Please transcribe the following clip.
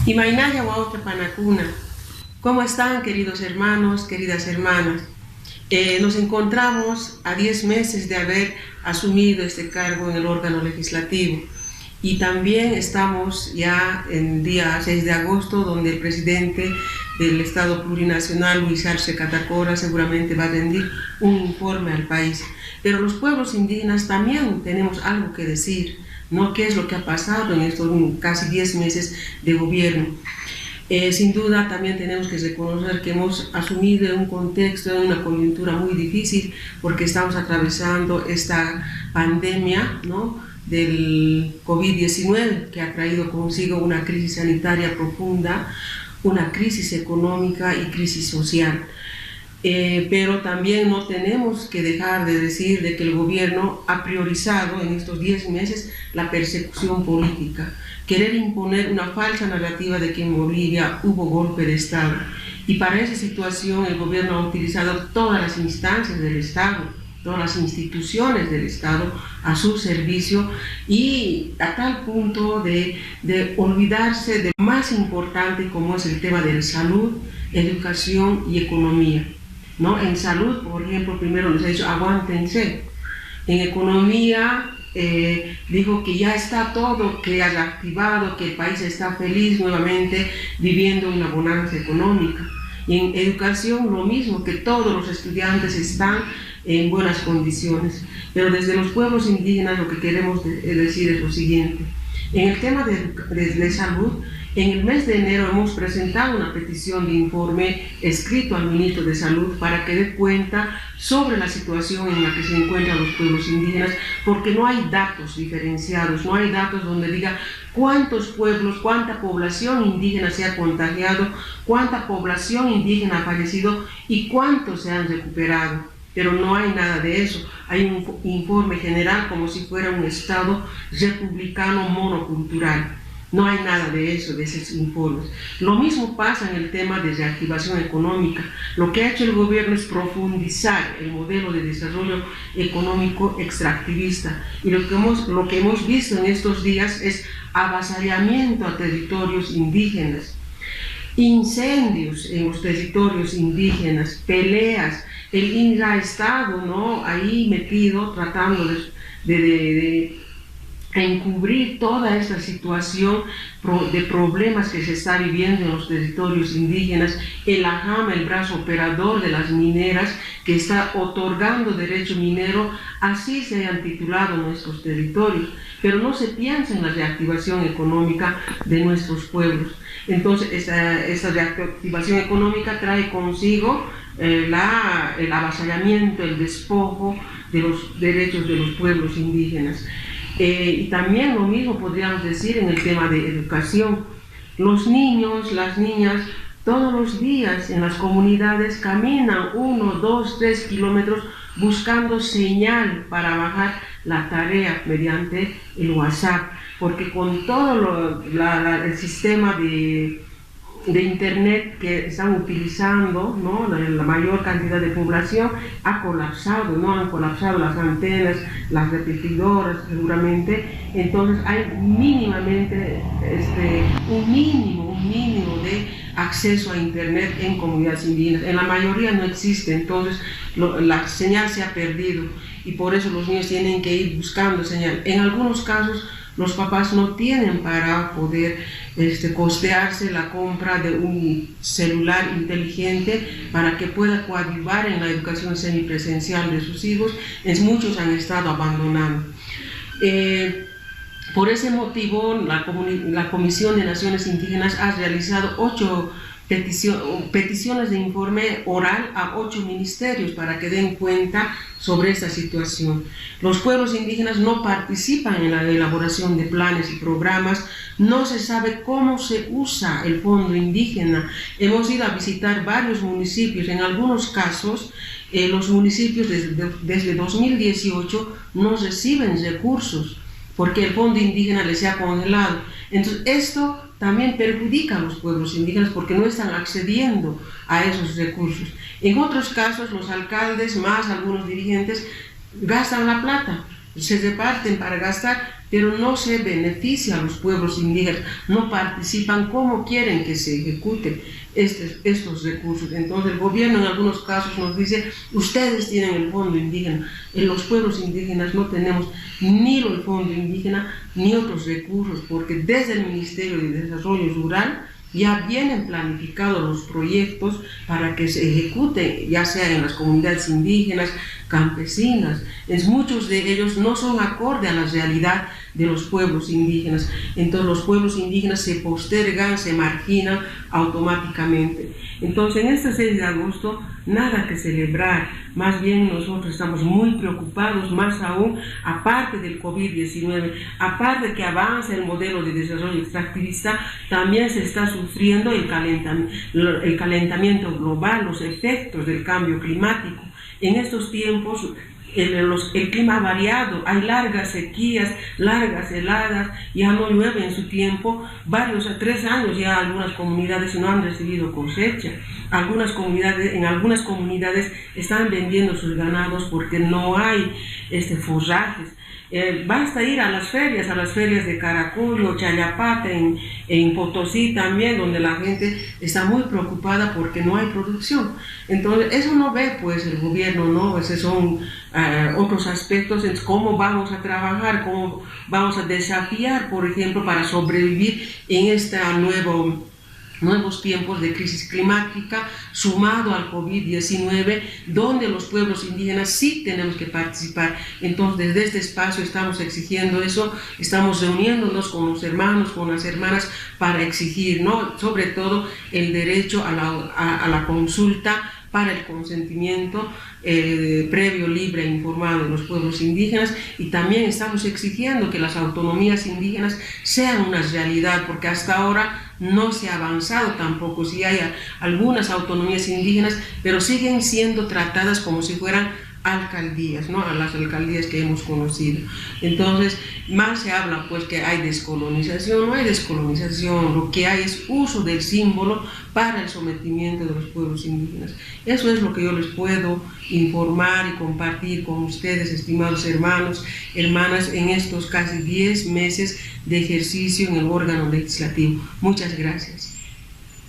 Imainaya Huaucha Panacuna. ¿Cómo están, queridos hermanos, queridas hermanas? Nos encontramos a 10 meses de haber asumido este cargo en el órgano legislativo y también estamos ya en día 6 de agosto, donde el presidente del Estado Plurinacional, Luis Arce Catacora, seguramente va a rendir un informe al país. Pero los pueblos indígenas también tenemos algo que decir, ¿no? ¿Qué es lo que ha pasado en estos casi 10 meses de gobierno? Sin duda también tenemos que reconocer que hemos asumido un contexto, una coyuntura muy difícil, porque estamos atravesando esta pandemia, ¿no?, del COVID-19, que ha traído consigo una crisis sanitaria profunda, una crisis económica y crisis social. Pero también no tenemos que dejar de decir de que el gobierno ha priorizado en estos 10 meses la persecución política, querer imponer una falsa narrativa de que en Bolivia hubo golpe de Estado. Y para esa situación el gobierno ha utilizado todas las instancias del Estado, todas las instituciones del Estado a su servicio, y a tal punto de olvidarse de lo más importante, como es el tema de salud, educación y economía, ¿no? En salud, por ejemplo, primero nos ha dicho aguántense. En economía dijo que ya está todo, que ha reactivado, que el país está feliz nuevamente viviendo una bonanza económica. Y en educación lo mismo, que todos los estudiantes están en buenas condiciones. Pero desde los pueblos indígenas lo que queremos decir es lo siguiente. En el tema de salud, en el mes de enero hemos presentado una petición de informe escrito al ministro de Salud para que dé cuenta sobre la situación en la que se encuentran los pueblos indígenas, porque no hay datos diferenciados, no hay datos donde diga cuántos pueblos, cuánta población indígena se ha contagiado, cuánta población indígena ha fallecido y cuántos se han recuperado. Pero no hay nada de eso. Hay un informe general como si fuera un Estado republicano monocultural. No hay nada de eso, de esos informes. Lo mismo pasa en el tema de reactivación económica. Lo que ha hecho el gobierno es profundizar el modelo de desarrollo económico extractivista. Y lo que hemos visto en estos días es avasallamiento a territorios indígenas, incendios en los territorios indígenas, peleas. El INRA ha estado, ¿no?, ahí metido tratando de encubrir toda esta situación de problemas que se está viviendo en los territorios indígenas. El AJAMA, el brazo operador de las mineras, que está otorgando derecho minero, así se hayan titulado nuestros territorios, pero no se piensa en la reactivación económica de nuestros pueblos. Entonces esta reactivación económica trae consigo el avasallamiento, el despojo de los derechos de los pueblos indígenas. Y también lo mismo podríamos decir en el tema de educación. Los niños, las niñas, todos los días en las comunidades caminan 1, 2, 3 kilómetros buscando señal para bajar la tarea mediante el WhatsApp, porque con todo el sistema de internet que están utilizando, ¿no?, la mayor cantidad de población ha colapsado, ¿no? Han colapsado las antenas, las repetidoras seguramente. Entonces hay mínimamente un mínimo de acceso a internet en comunidades indígenas. En la mayoría no existe, entonces la señal se ha perdido y por eso los niños tienen que ir buscando señal. En algunos casos los papás no tienen para poder costearse la compra de un celular inteligente para que pueda coadyuvar en la educación semipresencial de sus hijos. Muchos han estado abandonando. Por ese motivo, la Comisión de Naciones Indígenas ha realizado 8 peticiones de informe oral a 8 ministerios para que den cuenta sobre esta situación. Los pueblos indígenas no participan en la elaboración de planes y programas, no se sabe cómo se usa el fondo indígena. Hemos ido a visitar varios municipios, en algunos casos los municipios desde 2018 no reciben recursos porque el fondo indígena les ha congelado. Entonces esto también perjudica a los pueblos indígenas porque no están accediendo a esos recursos. En otros casos los alcaldes más algunos dirigentes gastan la plata se reparten para gastar, pero no se beneficia a los pueblos indígenas, no participan como quieren que se ejecuten estos recursos. Entonces el gobierno en algunos casos nos dice, ustedes tienen el fondo indígena, en los pueblos indígenas no tenemos ni el fondo indígena ni otros recursos, porque desde el Ministerio de Desarrollo Rural ya vienen planificados los proyectos para que se ejecuten, ya sea en las comunidades indígenas, campesinas. Muchos de ellos no son acorde a la realidad de los pueblos indígenas. Entonces los pueblos indígenas se postergan, se marginan automáticamente. Entonces en este 6 de agosto nada que celebrar, más bien nosotros estamos muy preocupados, más aún, aparte del COVID-19, aparte que avanza el modelo de desarrollo extractivista, también se está sufriendo el calentamiento global, los efectos del cambio climático. En estos tiempos el clima ha variado, hay largas sequías, largas heladas, ya no llueve en su tiempo, 3 años ya algunas comunidades no han recibido cosecha, en algunas comunidades están vendiendo sus ganados porque no hay forrajes. Basta ir a las ferias de Caracollo, Chayapata, en Potosí también, donde la gente está muy preocupada porque no hay producción. Entonces, eso no ve pues el gobierno, ¿no? Esos son otros aspectos en cómo vamos a trabajar, cómo vamos a desafiar, por ejemplo, para sobrevivir en nuevos tiempos de crisis climática, sumado al COVID-19, donde los pueblos indígenas sí tenemos que participar. Entonces, desde este espacio estamos exigiendo eso, estamos reuniéndonos con los hermanos, con las hermanas, para exigir, ¿no?, sobre todo el derecho a la consulta para el consentimiento previo, libre e informado de los pueblos indígenas, y también estamos exigiendo que las autonomías indígenas sean una realidad, porque hasta ahora no se ha avanzado tampoco. Sí hay algunas autonomías indígenas, pero siguen siendo tratadas como si fueran alcaldías, ¿no?, a las alcaldías que hemos conocido. Entonces, más se habla pues que hay descolonización. No hay descolonización, lo que hay es uso del símbolo para el sometimiento de los pueblos indígenas. Eso es lo que yo les puedo informar y compartir con ustedes, estimados hermanos, hermanas, en estos casi 10 meses de ejercicio en el órgano legislativo. Muchas gracias.